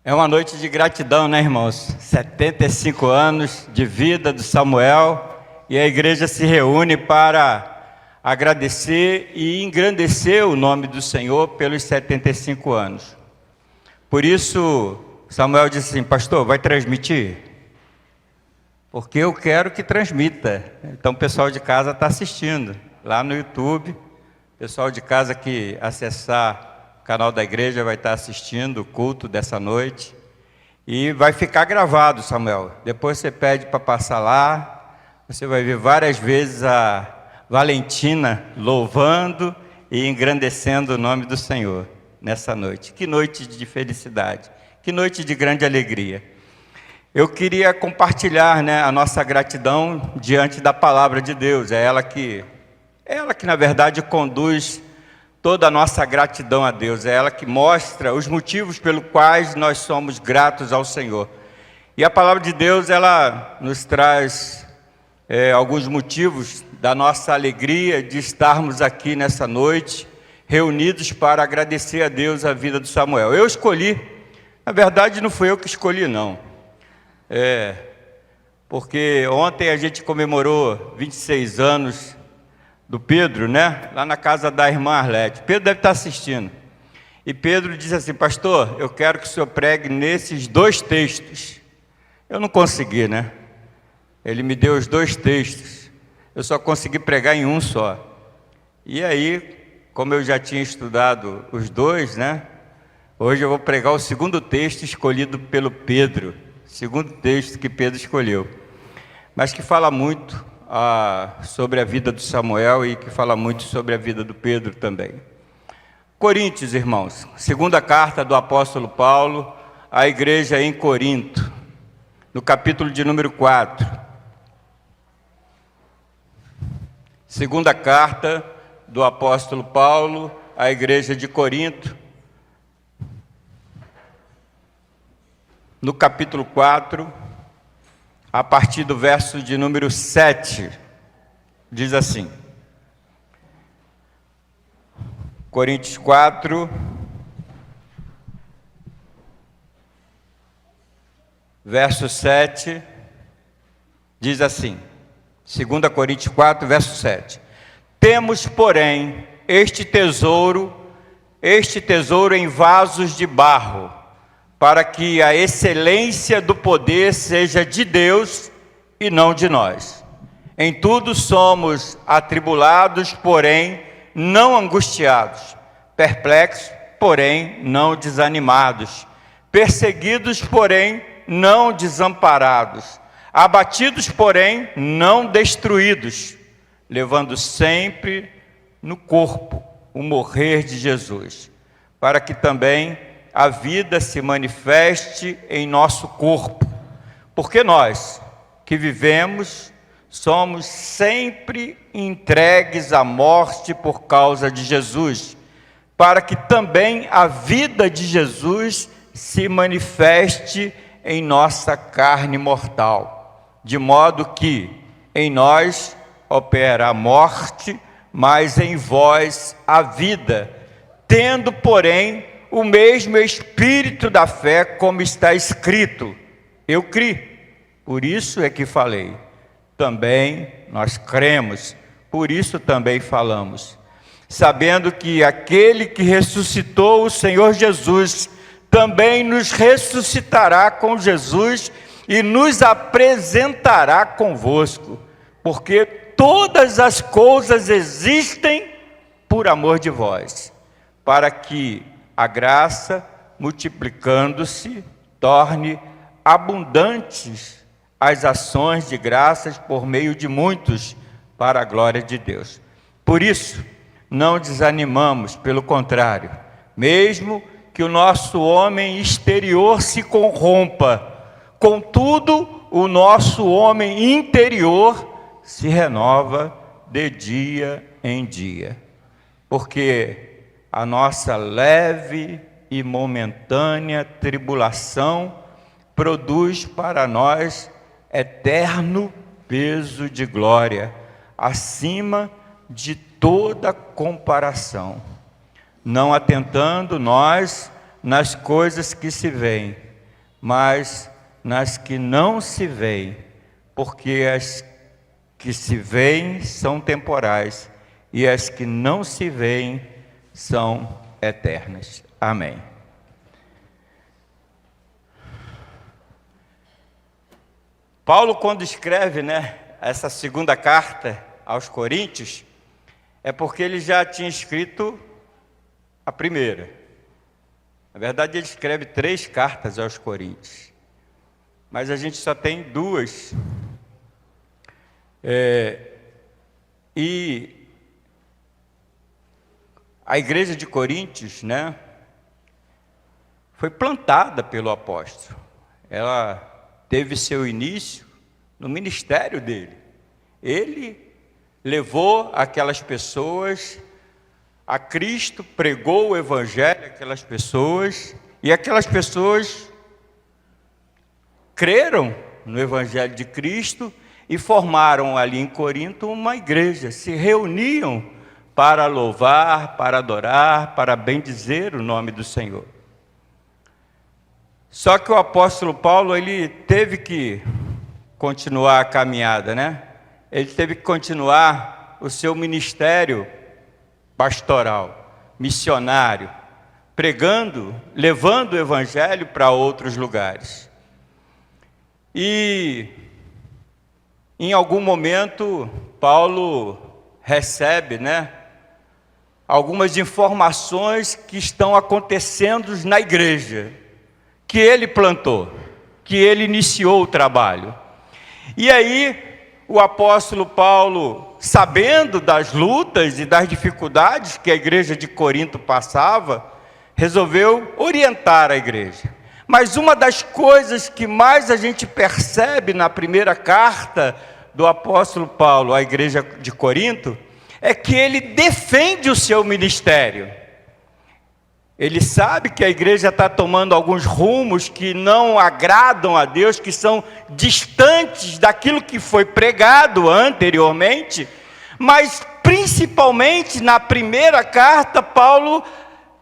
É uma noite de gratidão, né, irmãos? 75 anos de vida do Samuel e a igreja se reúne para agradecer e engrandecer o nome do Senhor pelos 75 anos. Por isso, Samuel disse assim: pastor, vai transmitir? Porque eu quero que transmita. Então o pessoal de casa está assistindo lá no YouTube. O pessoal de casa que acessar o canal da igreja vai estar assistindo o culto dessa noite. E vai ficar gravado, Samuel. Depois você pede para passar lá. Você vai ver várias vezes a Valentina louvando e engrandecendo o nome do Senhor nessa noite. Que noite de felicidade. Que noite de grande alegria. Eu queria compartilhar, a nossa gratidão diante da palavra de Deus. É ela que na verdade conduz toda a nossa gratidão a Deus. É ela que mostra os motivos pelos quais nós somos gratos ao Senhor. E a palavra de Deus, ela nos traz alguns motivos da nossa alegria de estarmos aqui nessa noite, reunidos para agradecer a Deus a vida do Samuel. Eu escolhi, na verdade não fui eu que escolhi não. Porque ontem a gente comemorou 26 anos do Pedro, lá na casa da irmã Arlete. Pedro deve estar assistindo. E Pedro disse assim: pastor, eu quero que o senhor pregue nesses 2 textos. Eu não consegui, Ele me deu os 2 textos. Eu só consegui pregar em um só. E aí, como eu já tinha estudado os 2, hoje eu vou pregar o 2º texto escolhido pelo Pedro. 2º texto que Pedro escolheu. Mas que fala muito sobre a vida do Samuel e que fala muito sobre a vida do Pedro também. Coríntios, irmãos, 2ª carta do apóstolo Paulo à igreja em Corinto, no capítulo de número 4. 2ª carta do apóstolo Paulo à igreja de Corinto, no capítulo 4, a partir do verso de número 7, diz assim. Coríntios 4, verso 7, diz assim. 2 Coríntios 4, verso 7. Temos, porém, este tesouro em vasos de barro, para que a excelência do poder seja de Deus e não de nós. Em tudo somos atribulados, porém não angustiados, perplexos, porém não desanimados, perseguidos, porém não desamparados, abatidos, porém não destruídos, levando sempre no corpo o morrer de Jesus, para que também a vida se manifeste em nosso corpo, porque nós que vivemos somos sempre entregues à morte por causa de Jesus, para que também a vida de Jesus se manifeste em nossa carne mortal, de modo que em nós opera a morte, mas em vós a vida, tendo, porém, o mesmo espírito da fé, como está escrito: eu criei, por isso é que falei. Também nós cremos, por isso também falamos, sabendo que aquele que ressuscitou o Senhor Jesus, também nos ressuscitará com Jesus e nos apresentará convosco, porque todas as coisas existem por amor de vós, para que a graça, multiplicando-se, torne abundantes as ações de graças por meio de muitos, para a glória de Deus. Por isso, não desanimamos, pelo contrário, mesmo que o nosso homem exterior se corrompa, contudo, o nosso homem interior se renova de dia em dia, porque a nossa leve e momentânea tribulação produz para nós eterno peso de glória, acima de toda comparação, não atentando nós nas coisas que se veem, mas nas que não se veem, porque as que se veem são temporais e as que não se veem são eternas. Amém. Paulo, quando escreve, essa segunda carta aos Coríntios, é porque ele já tinha escrito a primeira. Na verdade, ele escreve 3 cartas aos Coríntios, mas a gente só tem 2. E a igreja de Coríntios, foi plantada pelo apóstolo. Ela teve seu início no ministério dele. Ele levou aquelas pessoas a Cristo, pregou o evangelho àquelas pessoas, e aquelas pessoas creram no evangelho de Cristo e formaram ali em Corinto uma igreja, se reuniam para louvar, para adorar, para bendizer o nome do Senhor. Só que o apóstolo Paulo, ele teve que continuar a caminhada, Ele teve que continuar o seu ministério pastoral, missionário, pregando, levando o evangelho para outros lugares. E em algum momento Paulo recebe, algumas informações que estão acontecendo na igreja, que ele plantou, que ele iniciou o trabalho. E aí, o apóstolo Paulo, sabendo das lutas e das dificuldades que a igreja de Corinto passava, resolveu orientar a igreja. Mas uma das coisas que mais a gente percebe na primeira carta do apóstolo Paulo à igreja de Corinto, é que ele defende o seu ministério. Ele sabe que a igreja está tomando alguns rumos que não agradam a Deus, que são distantes daquilo que foi pregado anteriormente, mas principalmente na primeira carta, Paulo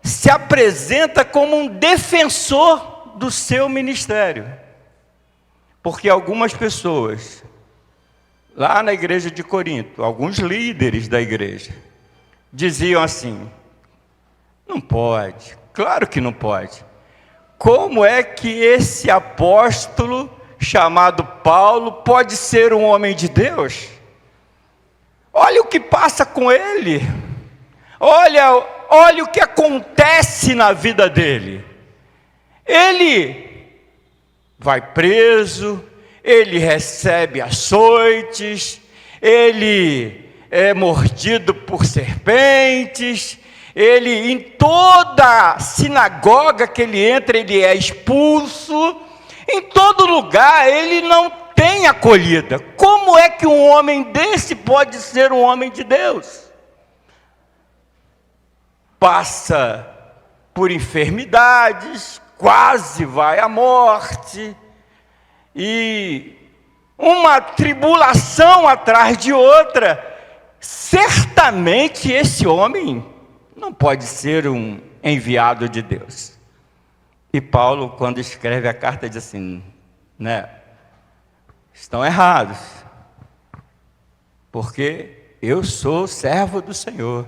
se apresenta como um defensor do seu ministério. Porque algumas pessoas, lá na igreja de Corinto, alguns líderes da igreja, diziam assim: não pode, claro que não pode. Como é que esse apóstolo chamado Paulo pode ser um homem de Deus? Olha o que passa com ele. Olha o que acontece na vida dele. Ele vai preso, ele recebe açoites, ele é mordido por serpentes, ele, em toda sinagoga que ele entra, ele é expulso, em todo lugar ele não tem acolhida. Como é que um homem desse pode ser um homem de Deus? Passa por enfermidades, quase vai à morte, e uma tribulação atrás de outra. Certamente esse homem não pode ser um enviado de Deus. E Paulo, quando escreve a carta, diz assim, estão errados, porque eu sou servo do Senhor,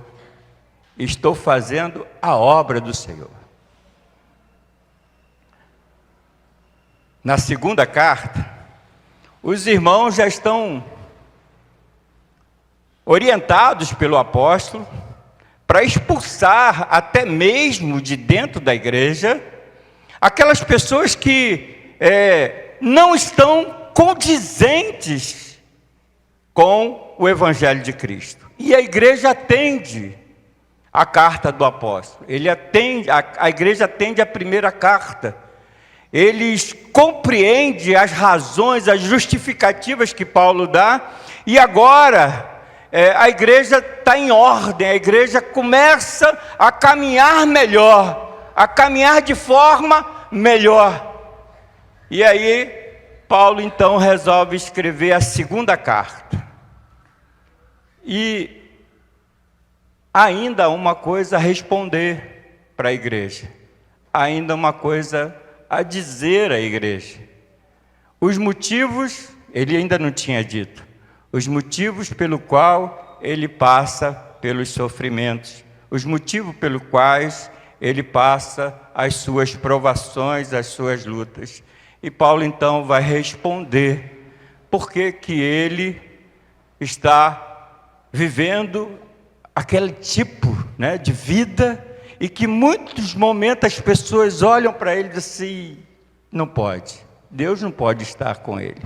estou fazendo a obra do Senhor. Na segunda carta, os irmãos já estão orientados pelo apóstolo para expulsar até mesmo de dentro da igreja aquelas pessoas que não estão condizentes com o evangelho de Cristo. E a igreja atende a carta do apóstolo. A igreja atende a primeira carta. Eles compreendem as razões, as justificativas que Paulo dá, e agora a igreja está em ordem, a igreja começa a caminhar melhor, a caminhar de forma melhor. E aí, Paulo então resolve escrever a segunda carta. E ainda uma coisa a responder para a igreja, ainda uma coisa a dizer à igreja. Os motivos, ele ainda não tinha dito, os motivos pelo qual ele passa pelos sofrimentos, os motivos pelos quais ele passa as suas provações, as suas lutas. E Paulo então vai responder por que ele está vivendo aquele tipo, né, de vida, e que muitos momentos as pessoas olham para ele e dizem assim, não pode, Deus não pode estar com ele.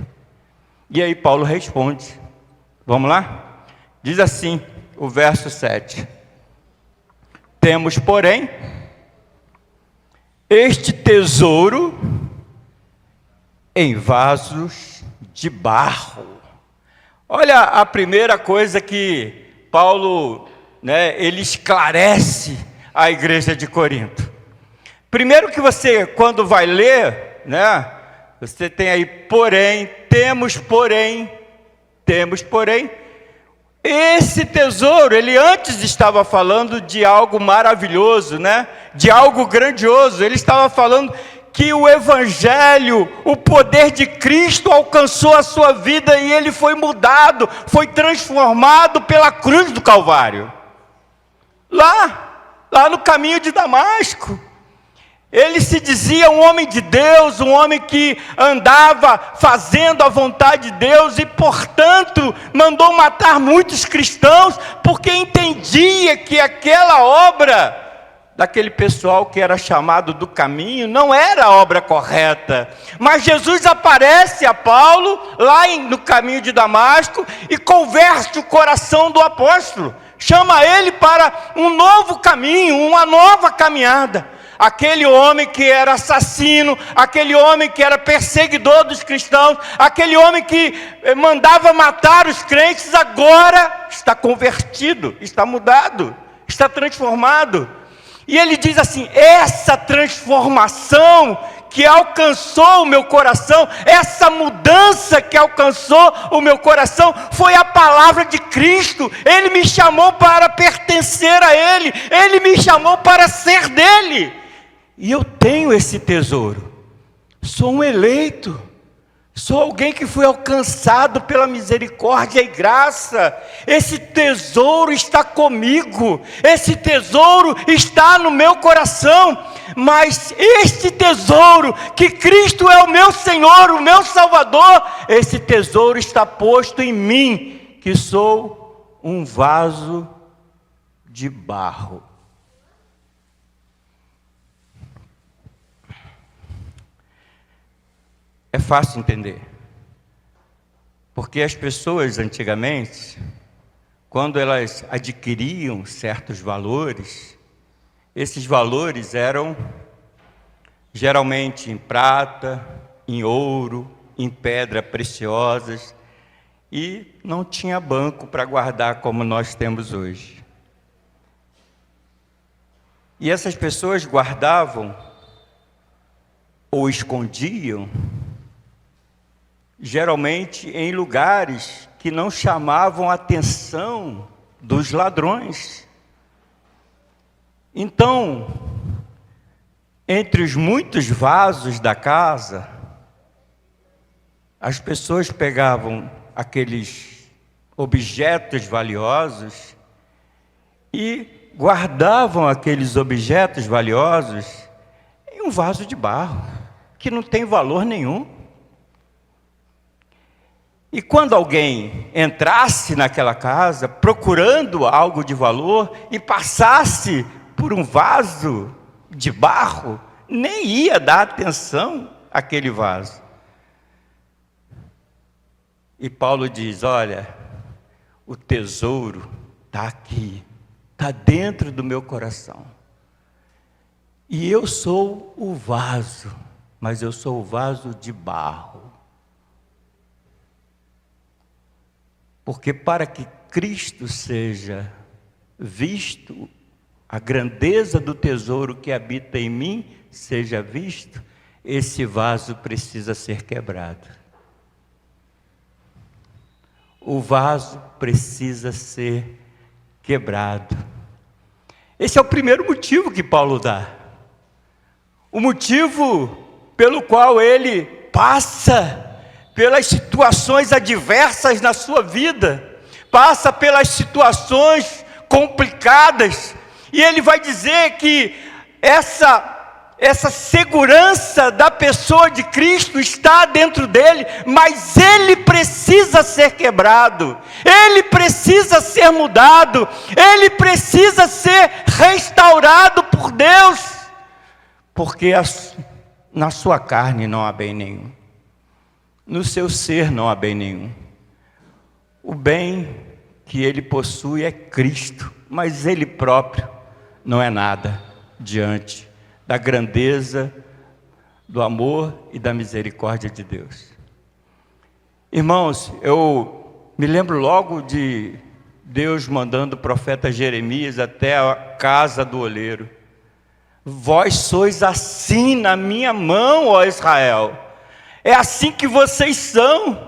E aí Paulo responde, vamos lá? Diz assim, o verso 7. Temos, porém, este tesouro em vasos de barro. Olha a primeira coisa que Paulo, ele esclarece à igreja de Corinto. Primeiro que você, quando vai ler, você tem aí, porém, temos, porém, esse tesouro, ele antes estava falando de algo maravilhoso, de algo grandioso. Ele estava falando que o Evangelho, o poder de Cristo alcançou a sua vida e ele foi mudado, foi transformado pela cruz do Calvário. Lá no caminho de Damasco. Ele se dizia um homem de Deus, um homem que andava fazendo a vontade de Deus e, portanto, mandou matar muitos cristãos, porque entendia que aquela obra daquele pessoal que era chamado do caminho não era a obra correta. Mas Jesus aparece a Paulo, lá no caminho de Damasco, e converte o coração do apóstolo. Chama ele para um novo caminho, uma nova caminhada. Aquele homem que era assassino, aquele homem que era perseguidor dos cristãos, aquele homem que mandava matar os crentes, agora está convertido, está mudado, está transformado. E ele diz assim, essa transformação que alcançou o meu coração, essa mudança que alcançou o meu coração, foi a palavra de Cristo. Ele me chamou para pertencer a Ele, Ele me chamou para ser dEle. E eu tenho esse tesouro, sou um eleito, sou alguém que foi alcançado pela misericórdia e graça. Esse tesouro está comigo, esse tesouro está no meu coração. Mas este tesouro, que Cristo é o meu Senhor, o meu Salvador, esse tesouro está posto em mim, que sou um vaso de barro. É fácil entender, porque as pessoas antigamente, quando elas adquiriam certos valores, esses valores eram geralmente em prata, em ouro, em pedras preciosas, e não tinha banco para guardar como nós temos hoje. E essas pessoas guardavam ou escondiam, geralmente em lugares que não chamavam a atenção dos ladrões. Então, entre os muitos vasos da casa, as pessoas pegavam aqueles objetos valiosos e guardavam aqueles objetos valiosos em um vaso de barro, que não tem valor nenhum. E quando alguém entrasse naquela casa procurando algo de valor e passasse por um vaso de barro, nem ia dar atenção àquele vaso. E Paulo diz, olha, o tesouro está aqui, está dentro do meu coração. E eu sou o vaso, mas eu sou o vaso de barro. Porque para que Cristo seja visto, a grandeza do tesouro que habita em mim seja visto, esse vaso precisa ser quebrado. O vaso precisa ser quebrado. Esse é o primeiro motivo que Paulo dá. O motivo pelo qual ele passa pelas situações adversas na sua vida, passa pelas situações complicadas, e ele vai dizer que essa segurança da pessoa de Cristo está dentro dele, mas ele precisa ser quebrado, ele precisa ser mudado, ele precisa ser restaurado por Deus, porque na sua carne não há bem nenhum, no seu ser não há bem nenhum. O bem que ele possui é Cristo, mas ele próprio não é nada diante da grandeza, do amor e da misericórdia de Deus. Irmãos, eu me lembro logo de Deus mandando o profeta Jeremias até a casa do oleiro. Vós sois assim na minha mão, ó Israel. É assim que vocês são.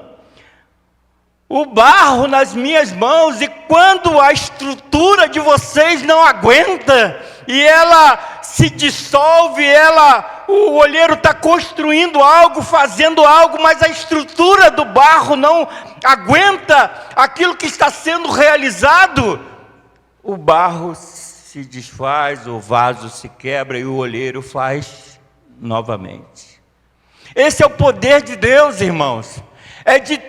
O barro nas minhas mãos, e quando a estrutura de vocês não aguenta, e ela se dissolve, o olheiro está construindo algo, fazendo algo, mas a estrutura do barro não aguenta aquilo que está sendo realizado, o barro se desfaz, o vaso se quebra e o olheiro faz novamente. Esse é o poder de Deus, irmãos, é de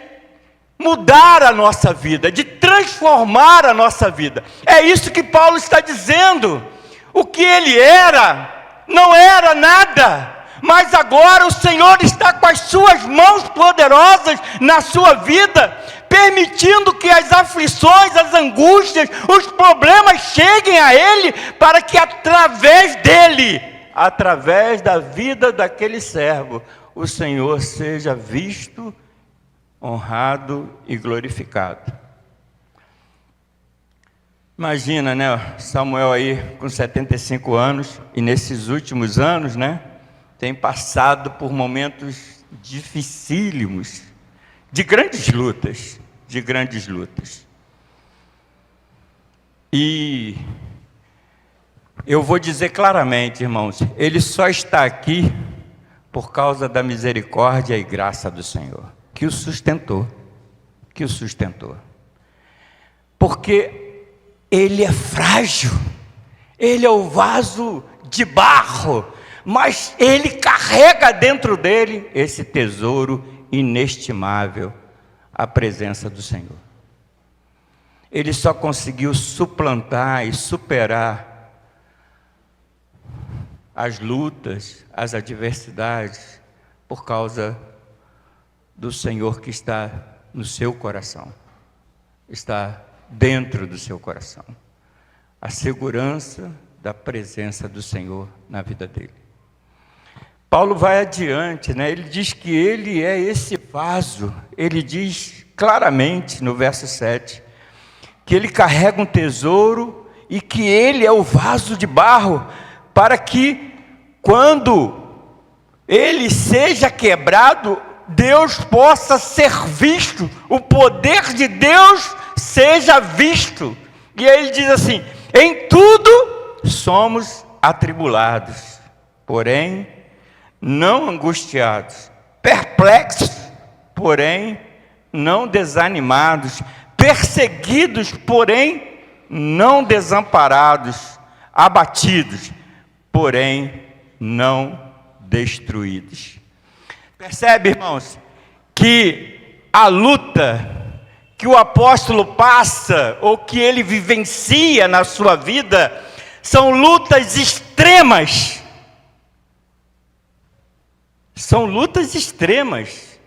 mudar a nossa vida, de transformar a nossa vida. É isso que Paulo está dizendo. O que ele era, não era nada, mas agora o Senhor está com as suas mãos poderosas na sua vida, permitindo que as aflições, as angústias, os problemas cheguem a ele, para que através dele, através da vida daquele servo, o Senhor seja visto, honrado e glorificado. Imagina, né, Samuel aí com 75 anos, e nesses últimos anos, né, tem passado por momentos dificílimos, de grandes lutas, E eu vou dizer claramente, irmãos, ele só está aqui por causa da misericórdia e graça do Senhor, que o sustentou, porque ele é frágil, ele é o vaso de barro, mas ele carrega dentro dele esse tesouro inestimável, a presença do Senhor. Ele só conseguiu suplantar e superar as lutas, as adversidades, por causa do Senhor que está no seu coração, está dentro do seu coração, a segurança da presença do Senhor na vida dele. Paulo vai adiante, né? Ele diz que ele é esse vaso, ele diz claramente no verso 7, que ele carrega um tesouro e que ele é o vaso de barro, para que quando ele seja quebrado, Deus possa ser visto, o poder de Deus seja visto. E aí ele diz assim: em tudo somos atribulados, porém não angustiados, perplexos, porém não desanimados, perseguidos, porém não desamparados, abatidos, porém não destruídos. Percebe, irmãos, que a luta que o apóstolo passa, ou que ele vivencia na sua vida, são lutas extremas. São lutas extremas.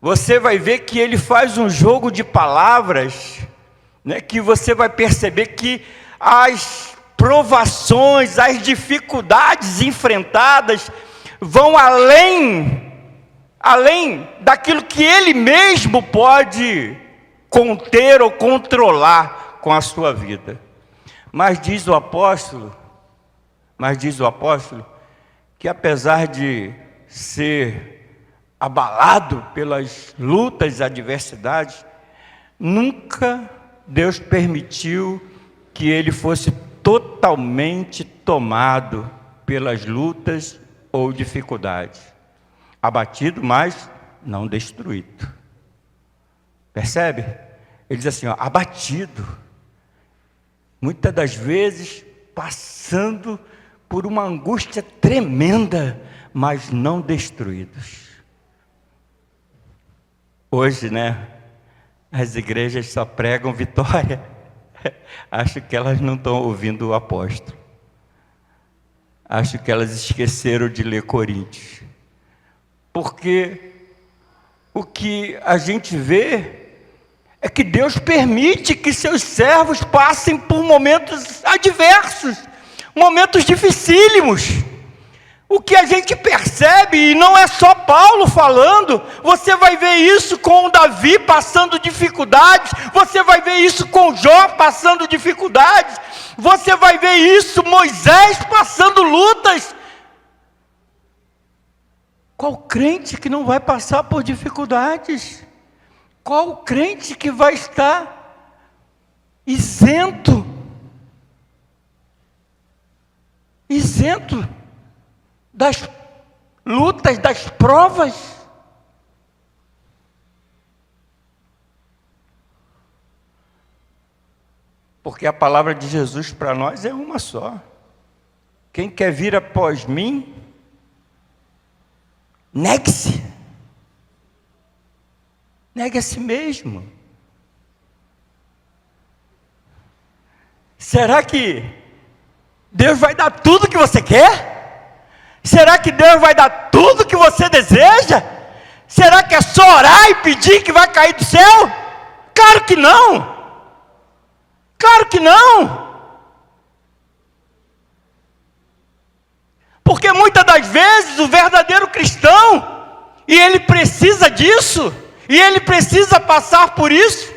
Você vai ver que ele faz um jogo de palavras, né, que você vai perceber que as provações, as dificuldades enfrentadas vão além daquilo que ele mesmo pode conter ou controlar com a sua vida. Mas diz o apóstolo que apesar de ser abalado pelas lutas e adversidades, nunca Deus permitiu que ele fosse totalmente tomado pelas lutas ou dificuldade. Abatido, mas não destruído. Percebe? Ele diz assim, ó, abatido. Muitas das vezes passando por uma angústia tremenda, mas não destruídos. Hoje, né, as igrejas só pregam vitória. Acho que elas não estão ouvindo o apóstolo. Acho que elas esqueceram de ler Coríntios. Porque o que a gente vê é que Deus permite que seus servos passem por momentos adversos, momentos dificílimos. O que a gente percebe, e não é só Paulo falando, você vai ver isso com o Davi passando dificuldades, você vai ver isso com Jó passando dificuldades, você vai ver isso Moisés passando lutas. Qual crente que não vai passar por dificuldades? Qual crente que vai estar isento das lutas, das provas? Porque a palavra de Jesus para nós é uma só. Quem quer vir após mim, negue-se. Negue a si mesmo. Será que Deus vai dar tudo que você quer? Será que Deus vai dar tudo que você deseja? Será que é só orar e pedir que vai cair do céu? Claro que não! Claro que não! Porque muitas das vezes o verdadeiro cristão, e ele precisa disso, e ele precisa passar por isso,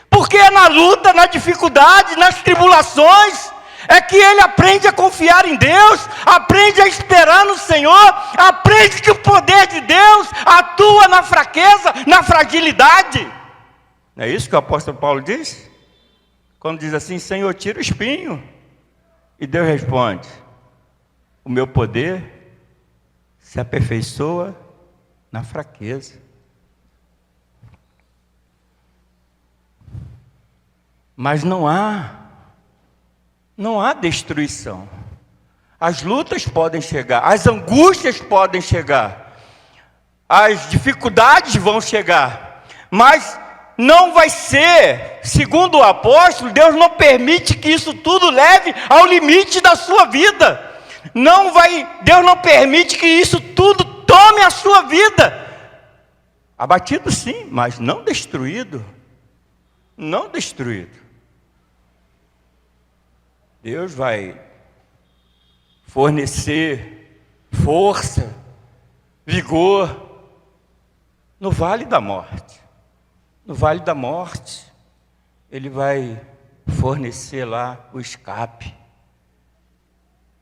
porque é na luta, na dificuldade, nas tribulações, é que ele aprende a confiar em Deus, aprende a esperar no Senhor, aprende que o poder de Deus atua na fraqueza, na fragilidade. Não é isso que o apóstolo Paulo diz? Quando diz assim, Senhor, tira o espinho. E Deus responde, o meu poder se aperfeiçoa na fraqueza. Mas não há destruição. As lutas podem chegar, as angústias podem chegar, as dificuldades vão chegar, mas não vai ser, segundo o apóstolo, Deus não permite que isso tudo leve ao limite da sua vida. Deus não permite que isso tudo tome a sua vida. Abatido sim, mas não destruído. Não destruído. Deus vai fornecer força, vigor no vale da morte. No vale da morte, Ele vai fornecer lá o escape.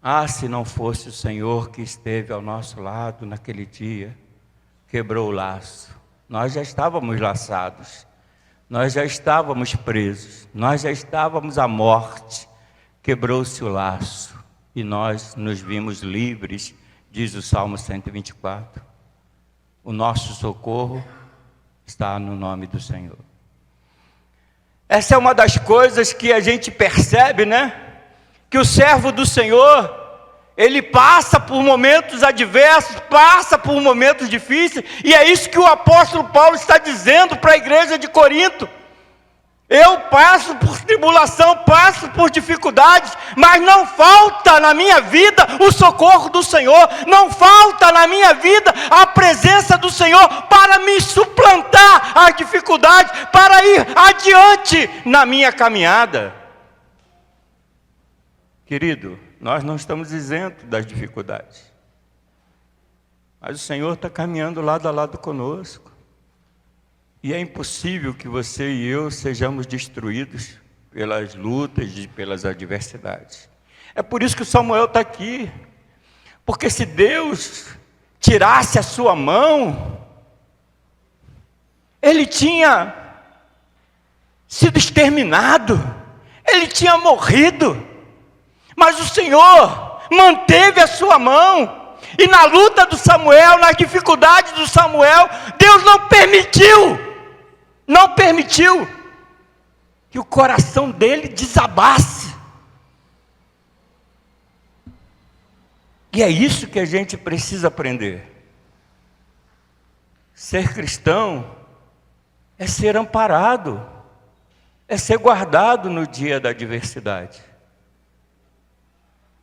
Ah, se não fosse o Senhor que esteve ao nosso lado naquele dia, quebrou o laço. Nós já estávamos laçados, nós já estávamos presos, nós já estávamos à morte. Quebrou-se o laço e nós nos vimos livres, diz o Salmo 124. O nosso socorro está no nome do Senhor. Essa é uma das coisas que a gente percebe, né? Que o servo do Senhor, ele passa por momentos adversos, passa por momentos difíceis, e é isso que o apóstolo Paulo está dizendo para a igreja de Corinto. Eu passo por tribulação, passo por dificuldades, mas não falta na minha vida o socorro do Senhor, não falta na minha vida a presença do Senhor para me suplantar as dificuldades, para ir adiante na minha caminhada. Querido, nós não estamos isentos das dificuldades, mas o Senhor está caminhando lado a lado conosco. E é impossível que você e eu sejamos destruídos pelas lutas e pelas adversidades. É por isso que o Samuel está aqui. Porque se Deus tirasse a sua mão, ele tinha sido exterminado, ele tinha morrido. Mas o Senhor manteve a sua mão. E na luta do Samuel, nas dificuldades do Samuel, Deus não permitiu que o coração dele desabasse. E é isso que a gente precisa aprender. Ser cristão é ser amparado, é ser guardado no dia da adversidade.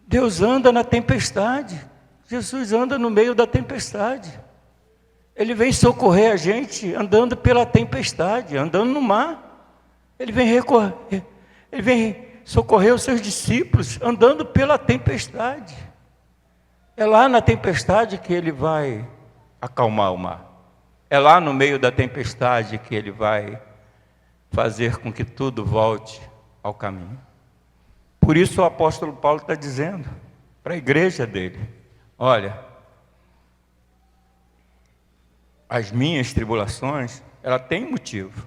Deus anda na tempestade, Jesus anda no meio da tempestade. Ele vem socorrer a gente andando pela tempestade, andando no mar. Ele vem socorrer os seus discípulos andando pela tempestade. É lá na tempestade que ele vai acalmar o mar. É lá no meio da tempestade que ele vai fazer com que tudo volte ao caminho. Por isso o apóstolo Paulo está dizendo para a igreja dele: olha, as minhas tribulações, ela tem motivo.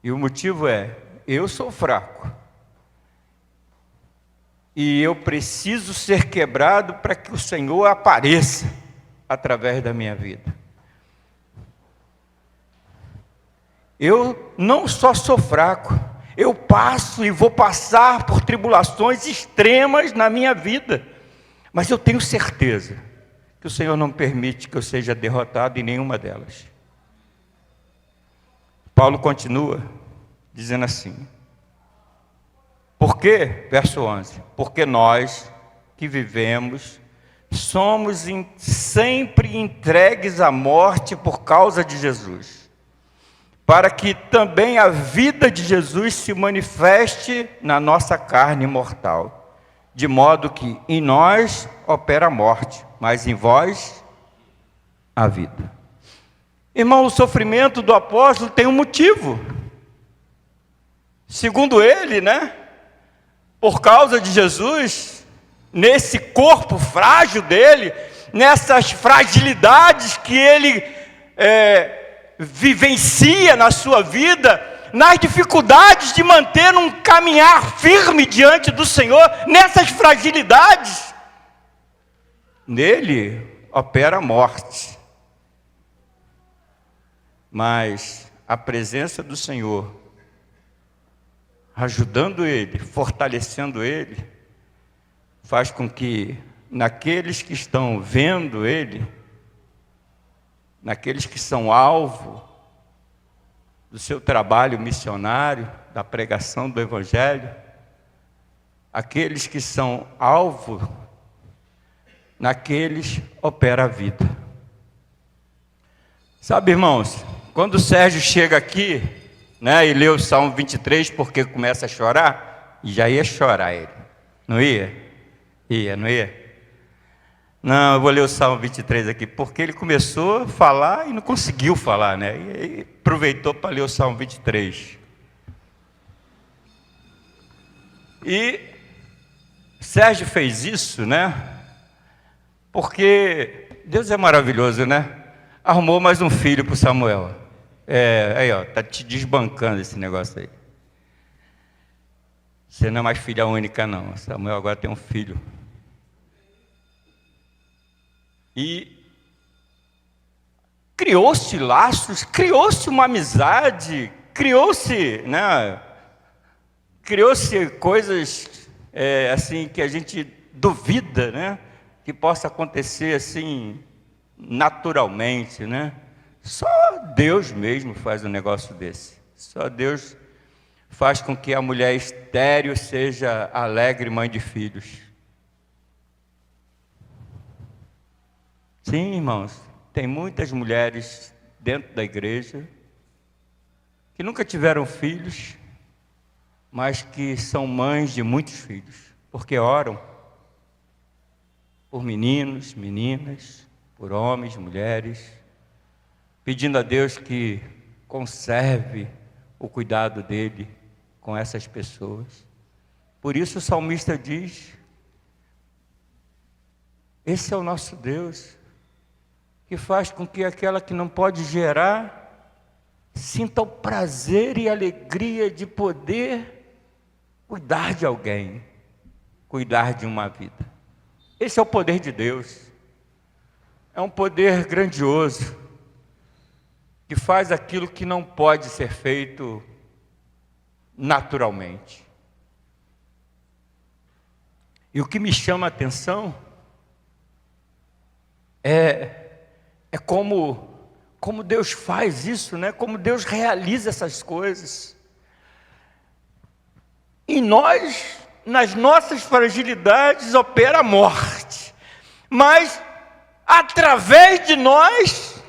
E o motivo é, eu sou fraco. E eu preciso ser quebrado para que o Senhor apareça através da minha vida. Eu não só sou fraco, eu passo e vou passar por tribulações extremas na minha vida. Mas eu tenho certeza que o Senhor não permite que eu seja derrotado em nenhuma delas. Paulo continua dizendo assim: por quê? Verso 11: porque nós que vivemos somos sempre entregues à morte por causa de Jesus, para que também a vida de Jesus se manifeste na nossa carne mortal, de modo que em nós opera a morte, mas em vós a vida. Irmão, o sofrimento do apóstolo tem um motivo. Segundo ele, por causa de Jesus, nesse corpo frágil dele, nessas fragilidades que ele vivencia na sua vida, nas dificuldades de manter um caminhar firme diante do Senhor, nessas fragilidades, nele opera a morte. Mas a presença do Senhor, ajudando ele, fortalecendo ele, faz com que naqueles que estão vendo ele, naqueles que são alvo do seu trabalho missionário, da pregação do Evangelho, aqueles que são alvo, naqueles opera a vida. Sabe, irmãos, quando o Sérgio chega aqui, e lê o Salmo 23, porque começa a chorar, e já ia chorar ele, não ia? Não ia? Não, eu vou ler o Salmo 23 aqui, porque ele começou a falar e não conseguiu falar, e aproveitou para ler o Salmo 23. E Sérgio fez isso, porque Deus é maravilhoso, arrumou mais um filho para o Samuel. Aí, está te desbancando esse negócio aí. Você não é mais filha única, não. Samuel agora tem um filho. E criou-se laços, criou-se uma amizade, criou-se coisas assim que a gente duvida, que possa acontecer assim naturalmente, Só Deus mesmo faz um negócio desse. Só Deus faz com que a mulher estéril seja alegre mãe de filhos. Sim, irmãos, tem muitas mulheres dentro da igreja que nunca tiveram filhos, mas que são mães de muitos filhos, porque oram por meninos, meninas, por homens, mulheres, pedindo a Deus que conserve o cuidado dele com essas pessoas. Por isso o salmista diz: esse é o nosso Deus, que faz com que aquela que não pode gerar sinta o prazer e a alegria de poder cuidar de alguém, cuidar de uma vida. Esse é o poder de Deus. é um poder grandioso, que faz aquilo que não pode ser feito naturalmente. E o que me chama a atenção é como Deus faz isso, né? Como Deus realiza essas coisas. Em nós, nas nossas fragilidades, opera a morte. Mas, através de nós,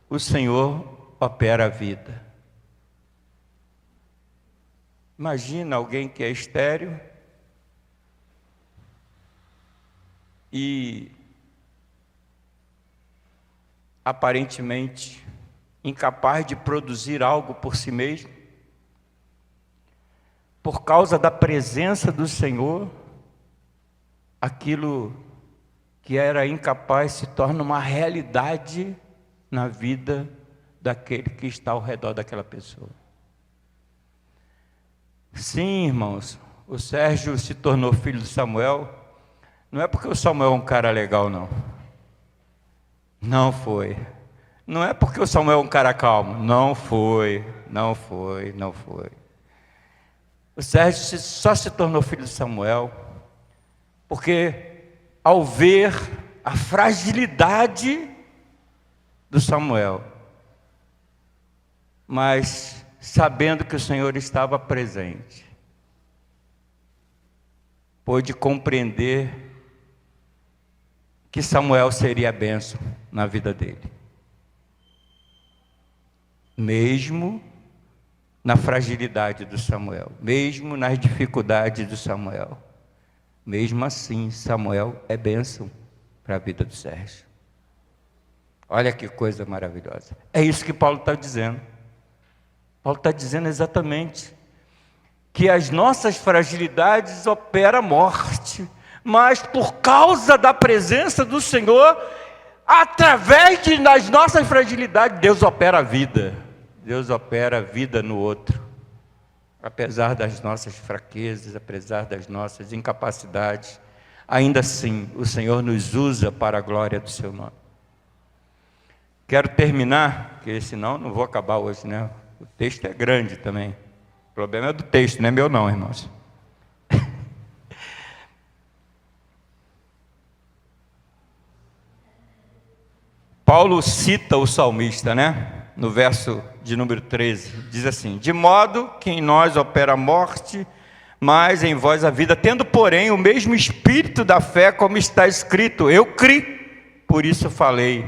o Senhor opera a vida. Imagina alguém que é estéril e aparentemente incapaz de produzir algo por si mesmo. Por causa da presença do Senhor, aquilo que era incapaz se torna uma realidade na vida daquele que está ao redor daquela pessoa. Sim, irmãos, o Sérgio se tornou filho de Samuel, não é porque o Samuel é um cara legal, não. Não foi. Não é porque o Samuel é um cara calmo. Não foi. O Sérgio só se tornou filho de Samuel porque, ao ver a fragilidade do Samuel, mas sabendo que o Senhor estava presente, pôde compreender que Samuel seria a bênção na vida dele. Mesmo na fragilidade do Samuel, mesmo nas dificuldades do Samuel, mesmo assim, Samuel é bênção para a vida do Sérgio. Olha que coisa maravilhosa. É isso que Paulo está dizendo. Paulo está dizendo exatamente que as nossas fragilidades operam a morte, mas por causa da presença do Senhor, através das nossas fragilidades, Deus opera a vida. Deus opera a vida no outro. Apesar das nossas fraquezas, apesar das nossas incapacidades, ainda assim, o Senhor nos usa para a glória do seu nome. Quero terminar, porque senão não vou acabar hoje, né? O texto é grande também. O problema é do texto, não é meu não, irmãos. Paulo cita o salmista, né? No verso de número 13, diz assim: de modo que em nós opera a morte, mas em vós a vida, tendo porém o mesmo espírito da fé, como está escrito, eu criei, por isso falei,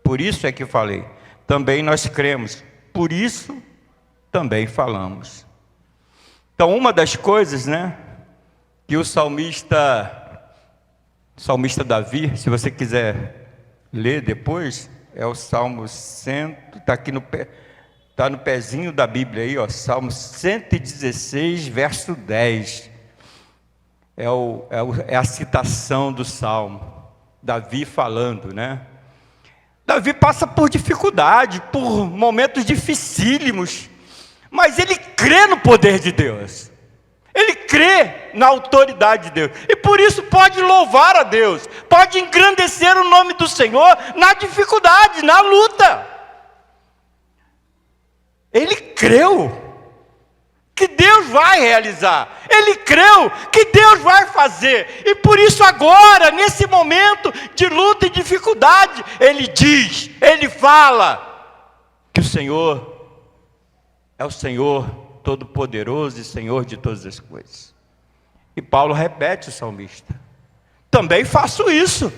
por isso é que falei, também nós cremos, por isso também falamos. Então, uma das coisas, né, que o salmista Davi, se você quiser ler depois, é o Salmo 100, está aqui está no pezinho da Bíblia aí, ó, Salmo 116, verso 10. É a citação do Salmo, Davi falando, né? Davi passa por dificuldade, por momentos dificílimos, mas ele crê no poder de Deus. Ele crê na autoridade de Deus. E por isso pode louvar a Deus. Pode engrandecer o nome do Senhor na dificuldade, na luta. Ele creu que Deus vai realizar. Ele creu que Deus vai fazer. E por isso agora, nesse momento de luta e dificuldade, ele diz, ele fala que o Senhor é o Senhor Todo-Poderoso e Senhor de todas as coisas. E Paulo repete o salmista: também faço isso,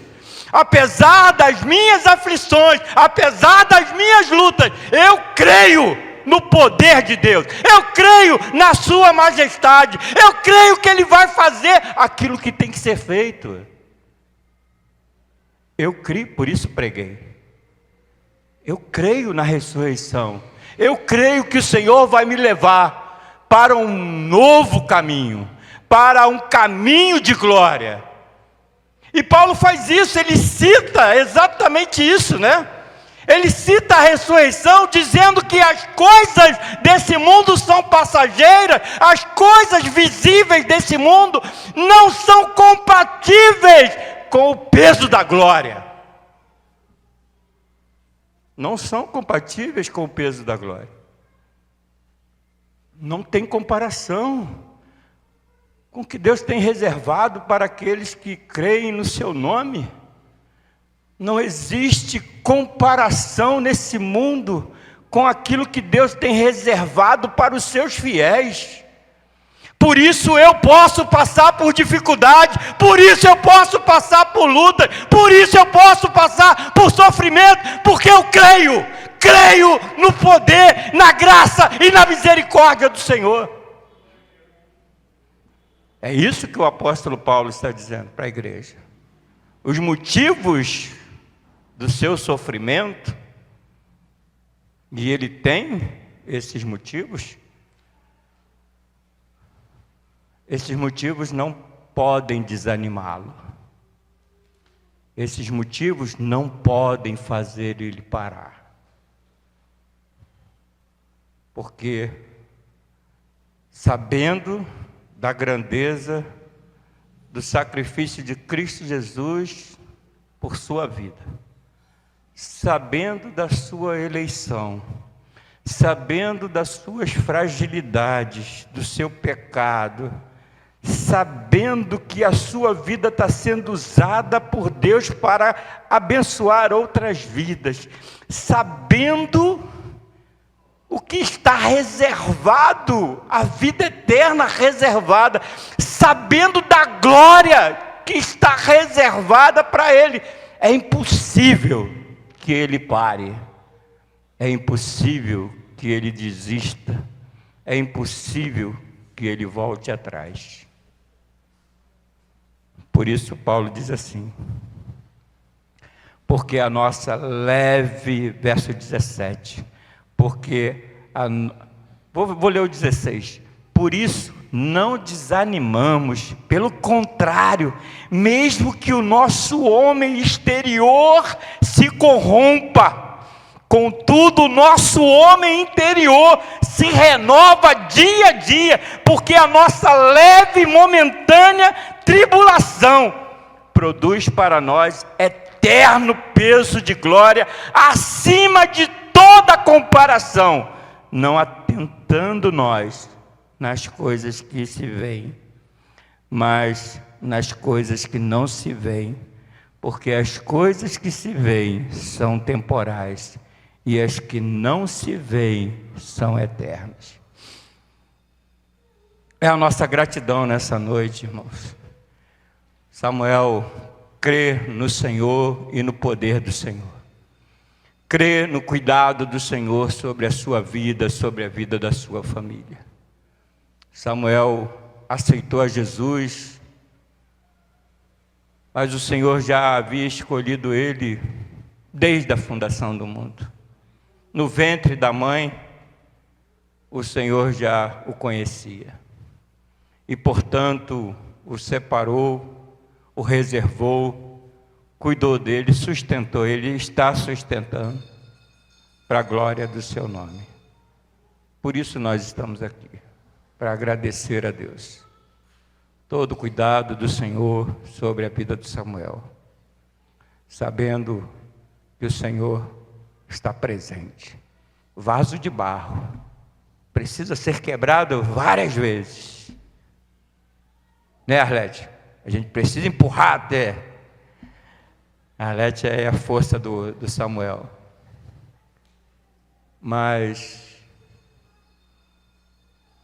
apesar das minhas aflições, apesar das minhas lutas, eu creio no poder de Deus, eu creio na sua majestade, eu creio que Ele vai fazer aquilo que tem que ser feito. Eu creio, por isso preguei. Eu creio na ressurreição. Eu creio que o Senhor vai me levar para um novo caminho, para um caminho de glória. E Paulo faz isso, ele cita exatamente isso, né? Ele cita a ressurreição dizendo que as coisas desse mundo são passageiras, as coisas visíveis desse mundo não são compatíveis com o peso da glória. não são compatíveis com o peso da glória. Não tem comparação com o que Deus tem reservado para aqueles que creem no seu nome. Não existe comparação nesse mundo com aquilo que Deus tem reservado para os seus fiéis. Por isso eu posso passar por dificuldade, por isso eu posso passar por luta, por isso eu posso passar por sofrimento, porque eu creio no poder, na graça e na misericórdia do Senhor. É isso que o apóstolo Paulo está dizendo para a igreja. Os motivos do seu sofrimento, e ele tem esses motivos não podem desanimá-lo. Esses motivos não podem fazer ele parar. Porque, sabendo da grandeza do sacrifício de Cristo Jesus por sua vida, sabendo da sua eleição, sabendo das suas fragilidades, do seu pecado, sabendo que a sua vida está sendo usada por Deus para abençoar outras vidas, sabendo o que está reservado, a vida eterna reservada, sabendo da glória que está reservada para ele, é impossível que ele pare, é impossível que ele desista, é impossível que ele volte atrás. Por isso Paulo diz assim: porque a nossa leve, verso 17, vou ler o 16, por isso não desanimamos, pelo contrário, mesmo que o nosso homem exterior se corrompa, contudo o nosso homem interior se renova dia a dia, porque a nossa leve e momentânea tribulação produz para nós eterno peso de glória, acima de toda comparação, não atentando nós nas coisas que se veem, mas nas coisas que não se veem, porque as coisas que se veem são temporais, e as que não se veem são eternas. É a nossa gratidão nessa noite, irmãos. Samuel crê no Senhor e no poder do Senhor. Crê no cuidado do Senhor sobre a sua vida, sobre a vida da sua família. Samuel aceitou a Jesus, mas o Senhor já havia escolhido ele desde a fundação do mundo. No ventre da mãe, o Senhor já o conhecia. E, portanto, o separou, o reservou, cuidou dele, sustentou ele, está sustentando para a glória do seu nome. Por isso nós estamos aqui, para agradecer a Deus todo o cuidado do Senhor sobre a vida de Samuel, sabendo que o Senhor está presente. Vaso de barro precisa ser quebrado várias vezes, né, Arlete? A gente precisa empurrar até. A Arlete é a força do Samuel. Mas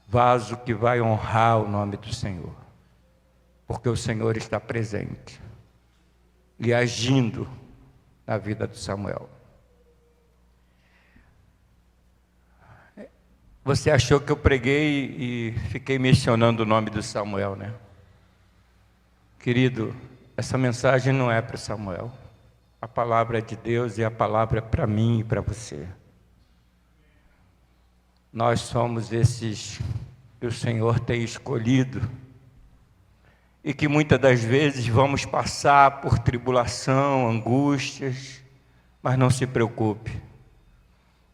vaso que vai honrar o nome do Senhor, porque o Senhor está presente e agindo na vida de Samuel. Você achou que eu preguei e fiquei mencionando o nome do Samuel, né? Querido, essa mensagem não é para Samuel. A palavra é de Deus e a palavra é para mim e para você. Nós somos esses que o Senhor tem escolhido e que muitas das vezes vamos passar por tribulação, angústias, mas não se preocupe.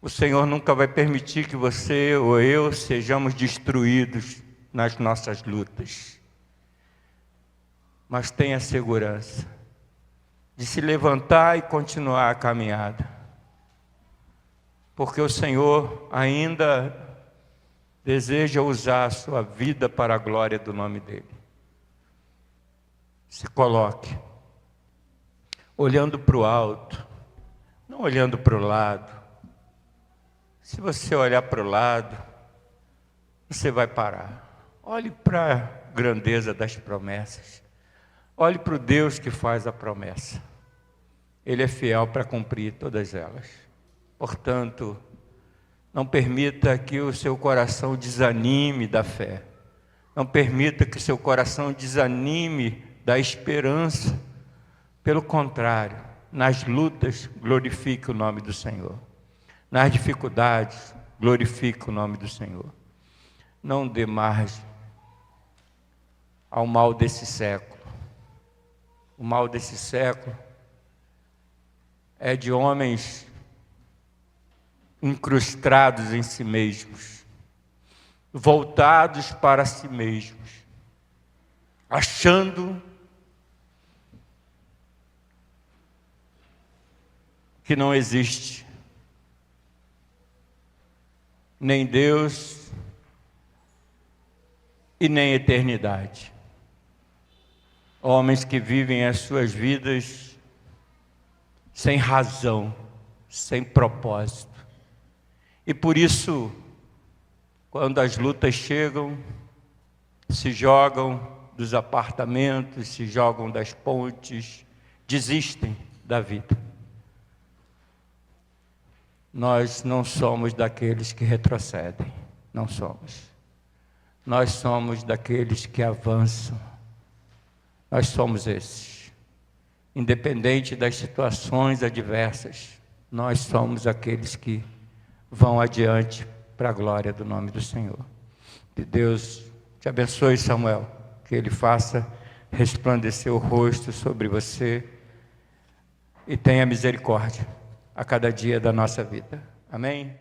O Senhor nunca vai permitir que você ou eu sejamos destruídos nas nossas lutas. Mas tenha segurança de se levantar e continuar a caminhada. porque o Senhor ainda deseja usar a sua vida para a glória do nome dEle. Se coloque, olhando para o alto, não olhando para o lado. Se você olhar para o lado, você vai parar. Olhe para a grandeza das promessas. Olhe para o Deus que faz a promessa. Ele é fiel para cumprir todas elas. Portanto, não permita que o seu coração desanime da fé. Não permita que o seu coração desanime da esperança. Pelo contrário, nas lutas, glorifique o nome do Senhor. Nas dificuldades, glorifique o nome do Senhor. Não dê margem ao mal desse século. O mal desse século é de homens incrustados em si mesmos, voltados para si mesmos, achando que não existe nem Deus e nem eternidade. Homens que vivem as suas vidas sem razão, sem propósito. E por isso, quando as lutas chegam, se jogam dos apartamentos, se jogam das pontes, desistem da vida. Nós não somos daqueles que retrocedem, não somos. Nós somos daqueles que avançam. Nós somos esses. Independente das situações adversas, nós somos aqueles que vão adiante para a glória do nome do Senhor. Que Deus te abençoe, Samuel, que Ele faça resplandecer o rosto sobre você e tenha misericórdia a cada dia da nossa vida. Amém?